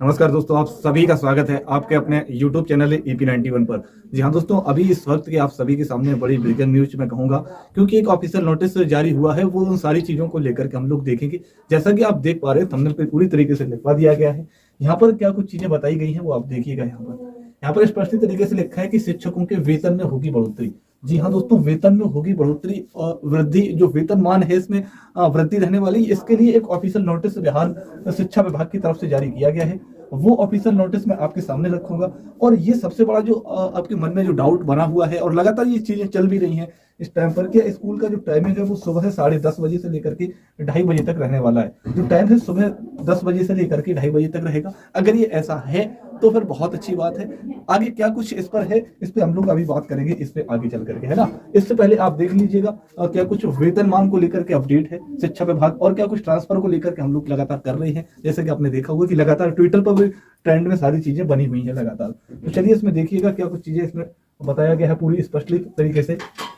नमस्कार दोस्तों, आप सभी का स्वागत है आपके अपने YouTube चैनल EP91 पर। जी हाँ दोस्तों, अभी इस वक्त के आप सभी के सामने बड़ी ब्रेकिंग न्यूज मैं कहूंगा, क्योंकि एक ऑफिशियल नोटिस जारी हुआ है। वो उन सारी चीजों को लेकर के हम लोग देखेंगे। जैसा कि आप देख पा रहे हैं, थंबनेल पे पूरी तरीके से लिखवा दिया गया है। यहाँ पर क्या कुछ चीजें बताई गई हैं वो आप देखिएगा। यहाँ पर स्पष्ट तरीके से लिखा है कि शिक्षकों के वेतन में होगी बढ़ोतरी। जी हाँ दोस्तों, वेतन में होगी बढ़ोतरी और वृद्धि। जो वेतनमान है इसमें वृद्धि रहने वाली, इसके लिए एक ऑफिशियल नोटिस बिहार शिक्षा विभाग की तरफ से जारी किया गया है। वो ऑफिशियल नोटिस मैं आपके सामने रखूंगा। और ये सबसे बड़ा जो आपके मन में जो डाउट बना हुआ है, और लगातार ये चीजें चल भी रही हैं इस टाइम पर, कि स्कूल का जो टाइमिंग है वो सुबह से 10:30 बजे से लेकर के 2:30 बजे तक रहने वाला है। जो टाइम है सुबह 10 बजे से लेकर के 2:30 बजे तक रहेगा। अगर ये ऐसा है तो फिर बहुत अच्छी बात है। आगे क्या कुछ इस पर है, इस पे हम लोग अभी बात करेंगे, इस पे आगे चल करके, है ना। इससे पहले आप देख लीजिएगा क्या कुछ वेतनमान को लेकर के अपडेट है शिक्षा विभाग, और क्या कुछ ट्रांसफर को लेकर के हम लोग लगातार कर रहे हैं। जैसे कि आपने देखा होगा कि लगातार ट्विटर पर भी ट्रेंड में सारी चीजें बनी हुई है लगातार। तो चलिए इसमें देखिएगा क्या कुछ चीजें इसमें बताया गया है पूरी स्पष्ट तरीके से।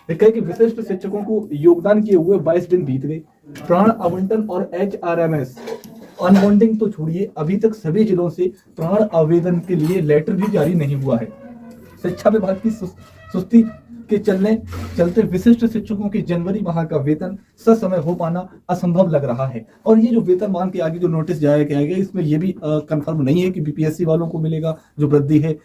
लिखा है कि विशिष्ट शिक्षकों को योगदान किए हुए 22 दिन बीत गए। प्राण आवंटन और HRMS अनबॉन्डिंग तो छोड़िए, अभी तक सभी जिलों से प्राण आवेदन के लिए लेटर भी जारी नहीं हुआ है। शिक्षा विभाग की सुस्ती के चलते विशिष्ट शिक्षकों के जनवरी माह का वेतन ससमय हो पाना असंभव लग रहा है। और ये जो वेतनमान के आगे जो नोटिस जारी किया गया, इसमें ये भी कंफर्म नहीं है कि BPSC वालों को मिलेगा जो वृद्धि है।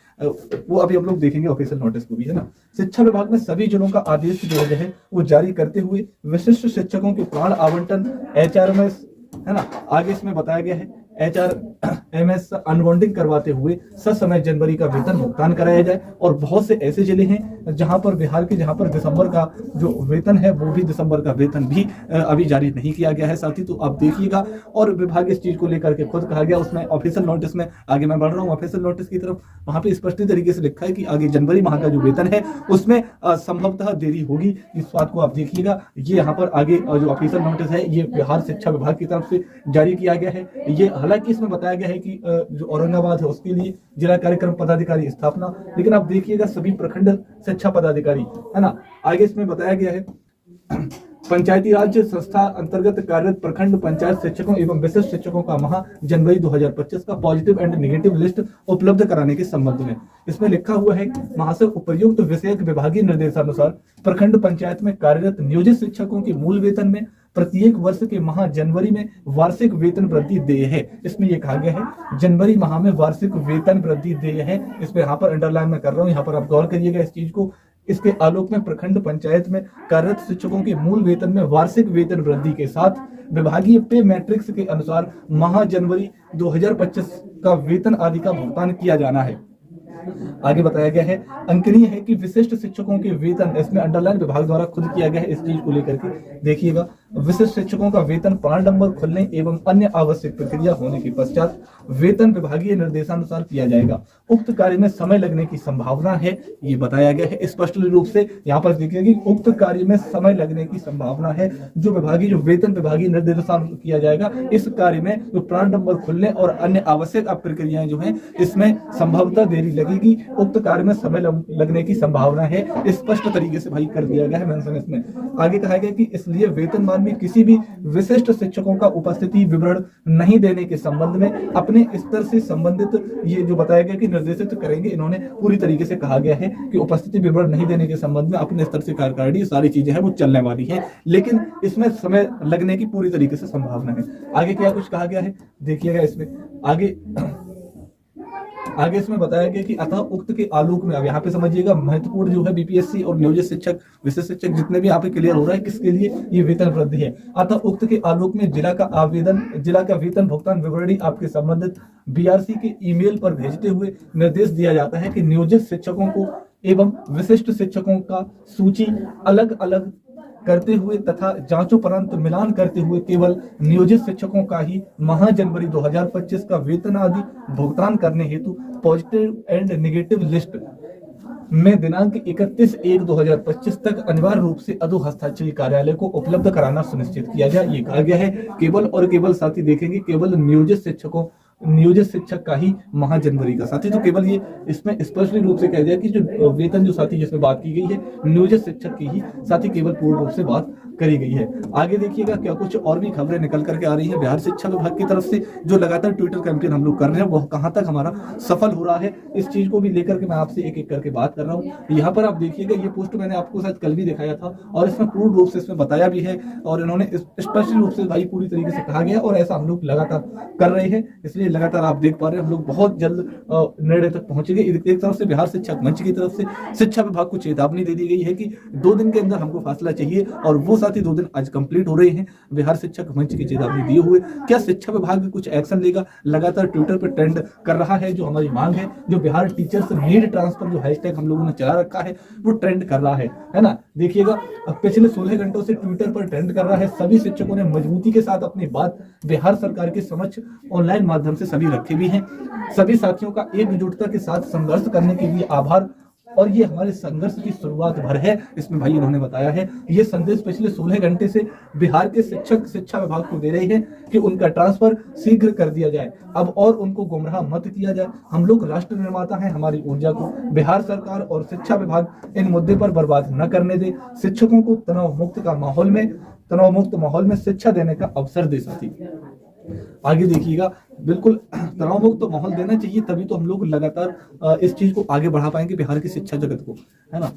वो अभी हम लोग देखेंगे ऑफिशियल नोटिस को भी, है ना। शिक्षा विभाग ने सभी जिलों का आदेश जो है वो जारी करते हुए विशिष्ट शिक्षकों के प्राण आवंटन HRMS, है ना, आगे इसमें बताया गया है HRMS अनबॉन्डिंग करवाते हुए ससमय जनवरी का वेतन भुगतान कराया जाए। और बहुत से ऐसे जिले हैं जहां पर बिहार के, जहां पर दिसंबर का जो वेतन है वो भी, दिसंबर का वेतन भी अभी जारी नहीं किया गया है साथी। तो आप देखिएगा, और विभाग इस चीज को लेकर के खुद कहा गया उसमें ऑफिशियल नोटिस में। आगे मैं बढ़ रहा हूँ ऑफिशियल नोटिस की तरफ। वहां पे स्पष्ट तरीके से लिखा है कि आगे जनवरी माह का जो वेतन है उसमें संभवतः देरी होगी। इस बात को आप देखिएगा। ये यहाँ पर आगे जो ऑफिशियल नोटिस है ये बिहार शिक्षा विभाग की तरफ से जारी किया गया है। ये हालांकि इसमें बताया गया है कि जो औरंगाबाद है उसके लिए जिला कार्यक्रम पदाधिकारी स्थापना, लेकिन आप देखिएगा सभी प्रखंड शिक्षा पदाधिकारी, है ना। आगे इसमें बताया गया है पंचायती राज संस्था अंतर्गत कार्यरत प्रखंड पंचायत शिक्षकों एवं विशिष्ट शिक्षकों का माह जनवरी 2025 का पॉजिटिव एंड नेगेटिव लिस्ट उपलब्ध कराने के संबंध में। इसमें लिखा हुआ है माह से उपर्युक्त विषयक विभागीय निर्देशानुसार प्रखंड पंचायत में कार्यरत नियोजित शिक्षकों के मूल वेतन में प्रत्येक वर्ष के माह जनवरी में वार्षिक वेतन वृद्धि देय है। इसमें यह कहा गया है जनवरी माह में वार्षिक वेतन वृद्धि देय है। इस पे यहाँ पर अंडरलाइन में कर रहा हूँ, यहाँ पर आप गौर करिएगा इस चीज को। इसके आलोक में प्रखंड पंचायत में कार्यरत शिक्षकों के मूल वेतन में वार्षिक वेतन वृद्धि के साथ विभागीय पे मैट्रिक्स के अनुसार माह जनवरी 2025 का वेतन आदि का भुगतान किया जाना है। आगे बताया गया है अंकनीय है कि विशिष्ट शिक्षकों के वेतन, इसमें अंडरलाइन विभाग द्वारा खुद किया गया है इस चीज को लेकर के। देखिएगा, विशिष्ट शिक्षकों का वेतन प्राण नंबर खुलने एवं अन्य आवश्यक प्रक्रिया होने के पश्चात वेतन विभागीय निर्देशानुसार किया जाएगा। उक्त कार्य में समय लगने की संभावना है, ये बताया गया है स्पष्ट रूप से। यहाँ पर देखिए कि उक्त कार्य में समय लगने की संभावना है। जो विभागीय जो वेतन विभागीय निर्देशानुसार किया जाएगा, इस कार्य में जो प्राण नंबर खुलने और अन्य आवश्यक प्रक्रियाएं जो हैं इसमें संभवतः देरी लगेगी। उक्त कार्य में समय लगने की संभावना है, स्पष्ट तरीके से भाई कर दिया गया है मेंशन इसमें। आगे कहा गया कि इसलिए वेतनमान में किसी भी विशिष्ट शिक्षकों का उपस्थिति विवरण नहीं देने के संबंध में अपने स्तर से संबंधित, ये जो बताया गया कि निर्देशित करेंगे, इन्होंने पूरी तरीके से कहा गया है कि उपस्थिति विवरण नहीं देने के संबंध में अपने स्तर से कार्यकारिणी सारी चीजें हैं वो चलने वाली है, लेकिन इसमें समय लगने की पूरी तरीके से संभावना है। आगे क्या कुछ कहा गया है देखिएगा इसमें। आगे इसमें बताया गया कि अतः उक्त के आलोक में, अब यहाँ पे समझिएगा महत्वपूर्ण जो है BPSC और नियोजित शिक्षक, विशिष्ट शिक्षक जितने भी यहाँ पे क्लियर हो रहा है किसके लिए ये वेतन वृद्धि है। अतः उक्त के आलोक में जिला का वेतन भुगतान विवरणी आपके संबंधित BRC के ईमेल पर भेजते हुए निर्देश दिया जाता है कि नियोजित शिक्षकों को एवं विशिष्ट शिक्षकों का सूची अलग अलग करते हुए तथा जांचोपरांत मिलान करते हुए केवल नियोजित शिक्षकों का ही माह जनवरी 2025 का वेतन आदि भुगतान करने हेतु पॉजिटिव एंड नेगेटिव लिस्ट में दिनांक 31/1/2025 तक अनिवार्य रूप से अधो हस्ताक्षरी कार्यालय को उपलब्ध कराना सुनिश्चित किया जाए। ये कहा गया है केवल और केवल, साथी देखेंगे, केवल नियोजित शिक्षकों नियोजित शिक्षक का ही महाजन बनेगा। साथी तो केवल ये इसमें स्पष्ट रूप से कह दिया कि जो वेतन जो साथी जिसमें बात की गई है नियोजित शिक्षक की ही साथी केवल पूर्ण रूप से बात करी गई है। आगे देखिएगा क्या कुछ और भी खबरें निकल करके आ रही है बिहार शिक्षा विभाग की तरफ से। जो लगातार ट्विटर कैंपेन हम लोग कर रहे हैं वो कहां तक हमारा सफल हो रहा है, इस चीज को भी लेकर के मैं आपसे एक एक करके बात कर रहा हूँ। यहाँ पर आप देखिएगा ये पोस्ट मैंने आपको शायद कल भी दिखाया था और इसमें पूर्ण रूप से इसमें बताया भी है और इन्होंने स्पष्ट रूप से भाई पूरी तरीके से कहा गया और ऐसा हम लोग लगातार कर रहे हैं। इसलिए लगातार आप देख पा रहे हैं हम लोग बहुत जल्द निर्णय तक पहुंचेंगे। एक तरफ से बिहार शिक्षा मंच की तरफ से शिक्षा विभाग को चेतावनी दे दी गई है कि 2 दिन के अंदर हमको फैसला चाहिए और वो साथ ही 2 दिन आज कंप्लीट हो रहे हैं बिहार शिक्षक मंच की चेतावनी दिए हुए। क्या शिक्षा विभाग कुछ एक्शन लेगा? लगातार ट्विटर पर ट्रेंड कर रहा है जो हमारी मांग है, जो बिहार टीचर्स नीड ट्रांसफर जो हैशटैग हम लोगों ने चला रखा है वो ट्रेंड कर रहा है ना। देखिएगा पिछले 16 घंटों से ट्विटर पर ट्रेंड कर रहा है। सभी शिक्षकों ने मजबूती के साथ अपनी बात बिहार सरकार के समक्ष ऑनलाइन माध्यम से सभी रखे भी हैं। सभी साथियों का एकजुटता के साथ संघर्ष करने के लिए आभार और ये हमारे संघर्ष की शुरुआत भर है, इसमें भाई इन्होंने बताया है। ये संदेश पिछले 16 घंटे से बिहार के शिक्षक शिक्षा विभाग को दे रहे हैं कि उनका ट्रांसफर शीघ्र कर दिया जाए, अब और उनको गुमराह मत किया जाए। हम लोग राष्ट्र निर्माता हैं, हमारी ऊर्जा को बिहार सरकार और शिक्षा विभाग इन मुद्दे पर बर्बाद न करने दे। शिक्षकों को तनाव मुक्त माहौल में शिक्षा देने का अवसर दे साथी। आगे देखिएगा बिल्कुल तनाव मुक्त तो माहौल देना चाहिए, तभी तो हम लोग लगातार इस चीज को आगे बढ़ा पाएंगे बिहार की शिक्षा जगत को, है ना।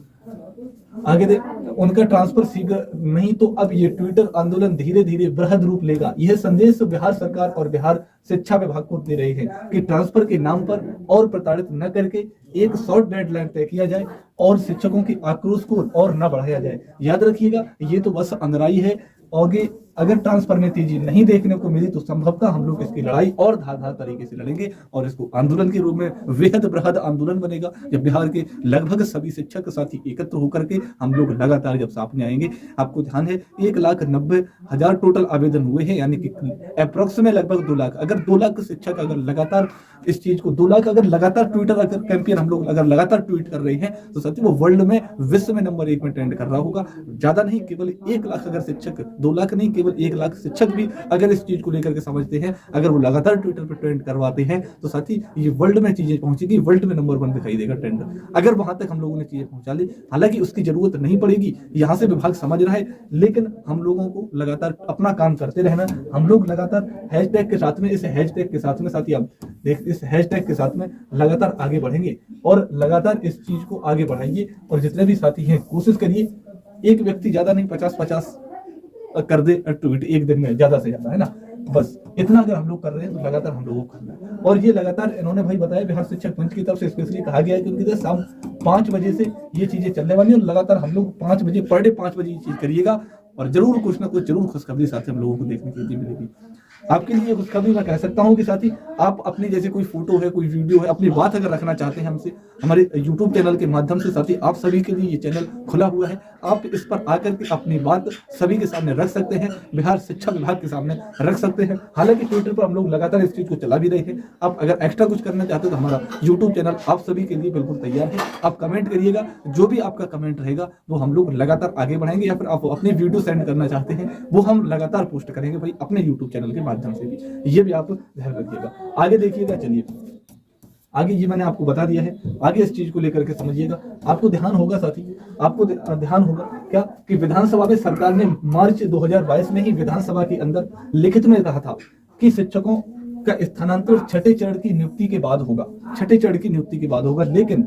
आगे देख उनका ट्रांसफर शीघ्र नहीं तो अब ये ट्विटर आंदोलन धीरे धीरे वृहद रूप लेगा। यह संदेश बिहार सरकार और बिहार शिक्षा विभाग को दे रहे हैं कि ट्रांसफर के नाम पर और प्रताड़ित न करके एक शॉर्ट डेडलाइन तय किया जाए और शिक्षकों की आक्रोश को और न बढ़ाया जाए। याद रखिएगा ये तो बस अंदराई है, आगे अगर ट्रांसफर में तेजी नहीं देखने को मिली तो संभवतः हम लोग इसकी लड़ाई और धारदार तरीके से लड़ेंगे और इसको आंदोलन के रूप में वृहद बृहद आंदोलन बनेगा जब बिहार के लगभग सभी शिक्षक साथी एकत्र होकर के हम लोग लगातार जब सामने आएंगे। आपको ध्यान है 1,90,000 टोटल आवेदन हुए हैं, यानी कि अप्रोक्स में लगभग 2 लाख। अगर 2 लाख शिक्षक अगर लगातार इस चीज को 2 लाख अगर लगातार ट्विटर अगर कैंपेन हम लोग अगर लगातार ट्वीट कर रहे हैं तो सत्य वो वर्ल्ड में विश्व में नंबर 1 में ट्रेंड कर रहा होगा। ज्यादा नहीं केवल 1 लाख अगर शिक्षक, 2 लाख नहीं केवल 1 लाख शिक्षक भी अगर इस चीज को लेकर के समझते हैं, अगर वो लगातार ट्विटर पर ट्रेंड करवाते हैं तो साथी ये वर्ल्ड में चीजें पहुंचेगी, वर्ल्ड में नंबर 1 दिखाई देगा ट्रेंड। अगर वहां तक हम लोगों ने चीजें पहुंचा ली, हालांकि उसकी जरूरत नहीं पड़ेगी, यहाँ से विभाग समझ रहा है, लेकिन हम लोगों को लगातार अपना काम करते रहना। हम लोग लगातार हैशटैग के साथ में, इस हैशटैग के साथ में साथी आप देख इस हैशटैग के साथ में लगातार आगे बढ़ेंगे और लगातार इस चीज को आगे बढ़ाइए। और जितने भी साथी हैं कोशिश करिए, एक व्यक्ति ज्यादा नहीं 50-50 कर दे ट्वीट एक दिन में, ज्यादा से ज्यादा, है ना। बस इतना अगर हम लोग कर रहे हैं तो लगातार हम लोगों को करना है। और ये लगातार इन्होंने भाई बताया बिहार शिक्षक मंच की तरफ से स्पेशली कहा गया है कि उनकी तरफ शाम 5 बजे से ये चीजें चलने वाली है और लगातार हम लोग 5 बजे पर डे 5 बजे ये चीज करिएगा और जरूर कुछ ना कुछ जरूर खुशखबरी साथ हम लोगों को देखने के लिए मिलेगी। आपके लिए खुशखबरी मैं कह सकता हूं कि साथी आप अपनी जैसे कोई फोटो है, कोई वीडियो है, अपनी बात अगर रखना चाहते हैं हमसे हमारे YouTube चैनल के माध्यम से, साथी आप सभी के लिए ये चैनल खुला हुआ है। आप इस पर आकर के अपनी बात सभी के सामने रख सकते हैं, बिहार शिक्षा विभाग के सामने रख सकते हैं। हालांकि ट्विटर पर हम लोग लगातार इस चीज को चला भी रहे हैं। आप अगर एक्स्ट्रा कुछ करना चाहते हो तो हमारा YouTube चैनल आप सभी के लिए बिल्कुल तैयार है। आप कमेंट करिएगा, जो भी आपका कमेंट रहेगा वो हम लोग लगातार आगे बढ़ाएंगे, या फिर आप अपनी वीडियो सेंड करना चाहते हैं वो हम लगातार पोस्ट करेंगे भाई अपने YouTube चैनल के माध्यम से भी, ये भी आप ध्यान रखिएगा। आगे देखिएगा, चलिए आगे ये मैंने आपको बता दिया है, आगे इस चीज को लेकर के समझिएगा। आपको ध्यान होगा साथी, आपको ध्यान होगा क्या कि विधानसभा में सरकार ने मार्च 2022 में ही विधानसभा के अंदर लिखित में कहा था कि शिक्षकों का स्थानांतरण छठे चरण की नियुक्ति के बाद होगा, छठे चरण की नियुक्ति के बाद होगा। लेकिन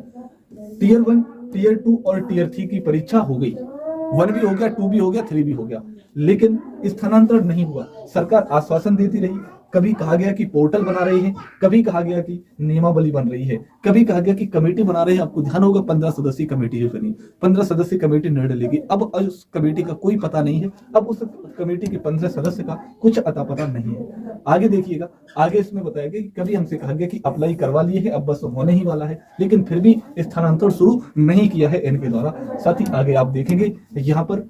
टियर 1, टियर 2 और टियर 3 की परीक्षा हो गई, 1 भी हो गया, 2 भी हो गया, 3 भी हो गया, लेकिन स्थानांतरण नहीं हुआ। सरकार आश्वासन देती रही, कभी कहा गया कि पोर्टल बना रही है, कभी कहा गया कि नियमावली बन रही है, कभी कहा गया कि कमेटी बना रहे हैं। आपको ध्यान होगा 15 सदस्यीय कमेटी जो बनी, 15 सदस्यीय कमेटी निर्णय लेगी। अब उस कमेटी का कोई पता नहीं है, अब उस कमेटी के 15 सदस्य का कुछ अता पता नहीं है। आगे देखिएगा, आगे इसमें बताया गया कि कभी हमसे कहा गया कि अप्लाई करवा लिए है, अब बस होने ही वाला है, लेकिन फिर भी स्थानांतरण शुरू नहीं किया है इनके द्वारा। साथ ही आगे आप देखेंगे यहाँ पर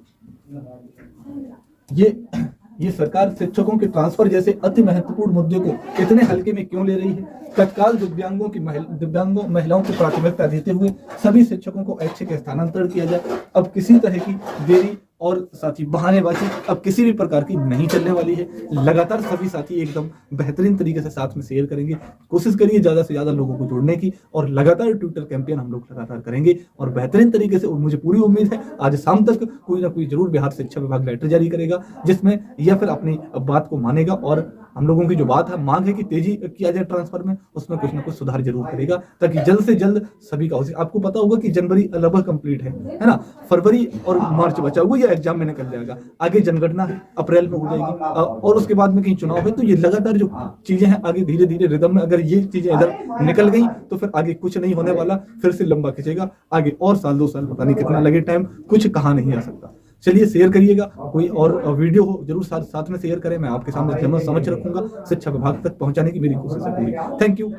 ये सरकार शिक्षकों के ट्रांसफर जैसे अति महत्वपूर्ण मुद्दे को इतने हल्के में क्यों ले रही है। तत्काल दिव्यांगों महिलाओं को प्राथमिकता देते हुए सभी शिक्षकों को ऐच्छिक स्थानांतरण किया जाए। अब किसी तरह की देरी और साथी बहानेबाजी अब किसी भी प्रकार की नहीं चलने वाली है। लगातार सभी साथी एकदम बेहतरीन तरीके से साथ में शेयर करेंगे, कोशिश करिए ज़्यादा से ज़्यादा लोगों को जोड़ने की, और लगातार ट्विटर कैंपेन हम लोग लगातार करेंगे और बेहतरीन तरीके से। मुझे पूरी उम्मीद है आज शाम तक कोई ना कोई जरूर बिहार शिक्षा विभाग लेटर जारी करेगा, जिसमें या फिर अपनी बात को मानेगा और हम लोगों की जो बात है, मांग है कि तेजी किया जाए ट्रांसफर में, उसमें कुछ ना कुछ सुधार जरूर करेगा ताकि जल्द से जल्द सभी का हो सके। आपको पता होगा कि जनवरी लगभग कंप्लीट है ना, फरवरी और मार्च बचा हुआ, या एग्जाम में निकल जाएगा, आगे जनगणना अप्रैल में हो जाएगी और उसके बाद में कहीं चुनाव है। तो ये लगातार जो चीजें हैं आगे धीरे धीरे रिदम में, अगर ये चीजें इधर निकल गई तो फिर आगे कुछ नहीं होने वाला, फिर से लंबा खिंचेगा आगे, और साल 2 साल पता नहीं कितना लगे टाइम, कुछ कहा नहीं आ सकता। चलिए शेयर करिएगा, कोई और वीडियो हो जरूर साथ में शेयर करें, मैं आपके सामने समझ रखूंगा, शिक्षा विभाग तक पहुंचाने की मेरी कोशिश है पूरी। Thank you.